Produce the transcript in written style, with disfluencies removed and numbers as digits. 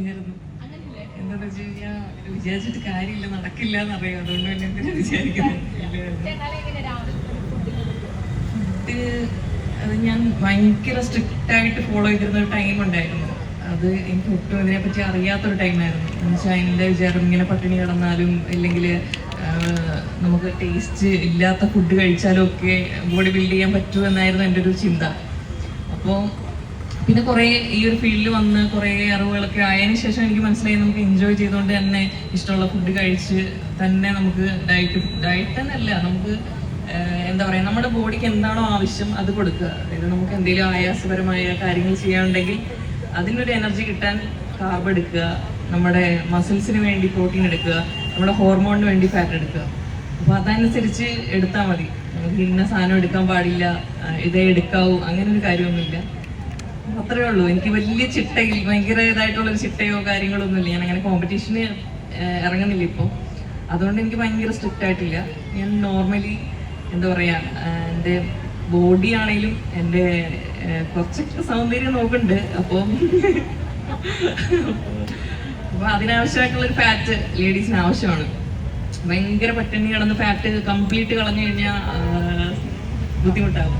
ഇല്ലായിരുന്നു. എന്താന്ന് വെച്ച് കഴിഞ്ഞാൽ വിചാരിച്ചിട്ട് കാര്യമില്ല, നടക്കില്ല എന്നറിയാം. അതുകൊണ്ട് തന്നെ എന്തിനാ വിചാരിക്കുന്നത്. അത് ഞാൻ ഭയങ്കര സ്ട്രിക്റ്റ് ആയിട്ട് ഫോളോ ചെയ്തിരുന്ന ഒരു ടൈം ഉണ്ടായിരുന്നു. അത് എനിക്ക് ഒട്ടും ഇതിനെപ്പറ്റി അറിയാത്തൊരു ടൈമായിരുന്നു. എന്നുവെച്ചാൽ എൻ്റെ വിചാരം ഇങ്ങനെ പട്ടിണി കിടന്നാലും അല്ലെങ്കിൽ നമുക്ക് ടേസ്റ്റ് ഇല്ലാത്ത ഫുഡ് കഴിച്ചാലും ഒക്കെ ബോഡി ബിൽഡ് ചെയ്യാൻ പറ്റുമെന്നായിരുന്നു എൻ്റെ ഒരു ചിന്ത. അപ്പോൾ പിന്നെ കുറേ ഈ ഒരു ഫീൽഡിൽ വന്ന് കുറേ അറിവുകളൊക്കെ ആയതിനു ശേഷം എനിക്ക് മനസ്സിലായി നമുക്ക് എൻജോയ് ചെയ്തുകൊണ്ട് തന്നെ ഇഷ്ടമുള്ള ഫുഡ് കഴിച്ച് തന്നെ നമുക്ക് ഡയറ്റ് എന്നല്ല, നമുക്ക് എന്താ പറയുക, നമ്മുടെ ബോഡിക്ക് എന്താണോ ആവശ്യം അത് കൊടുക്കുക. അതായത് നമുക്ക് എന്തെങ്കിലും ആയാസപരമായ കാര്യങ്ങൾ ചെയ്യാനുണ്ടെങ്കിൽ അതിനൊരു എനർജി കിട്ടാൻ കാർബ് എടുക്കുക, നമ്മുടെ മസിൽസിന് വേണ്ടി പ്രോട്ടീൻ എടുക്കുക, നമ്മുടെ ഹോർമോണിന് വേണ്ടി ഫാറ്റ് എടുക്കുക. അപ്പോൾ അതനുസരിച്ച് എടുത്താൽ മതി. നമുക്ക് ഇന്ന സാധനം എടുക്കാൻ പാടില്ല, ഇതേ എടുക്കാവൂ, അങ്ങനെ ഒരു കാര്യമൊന്നുമില്ല. അത്രയേ ഉള്ളൂ. എനിക്ക് വലിയ ചിട്ടയിൽ ഭയങ്കര ഇതായിട്ടുള്ളൊരു ചിട്ടയോ കാര്യങ്ങളൊന്നുമില്ല. ഞാൻ അങ്ങനെ കോമ്പറ്റീഷന് ഇറങ്ങുന്നില്ല ഇപ്പോൾ. അതുകൊണ്ട് എനിക്ക് ഭയങ്കര സ്ട്രിക്റ്റ് ആയിട്ടില്ല. ഞാൻ നോർമലി എന്താ പറയുക, എൻ്റെ ബോഡി ആണെങ്കിലും എൻ്റെ കുറച്ചൊക്കെ സൗന്ദര്യം നോക്കുന്നുണ്ട്. അപ്പോൾ അതിനാവശ്യമായിട്ടുള്ളൊരു ഫാറ്റ് ലേഡീസിന് ആവശ്യമാണ്. ഭയങ്കര പട്ടിണി കിടന്ന് ഫാറ്റ് കംപ്ലീറ്റ് കളഞ്ഞു കഴിഞ്ഞാൽ ബുദ്ധിമുട്ടാകും.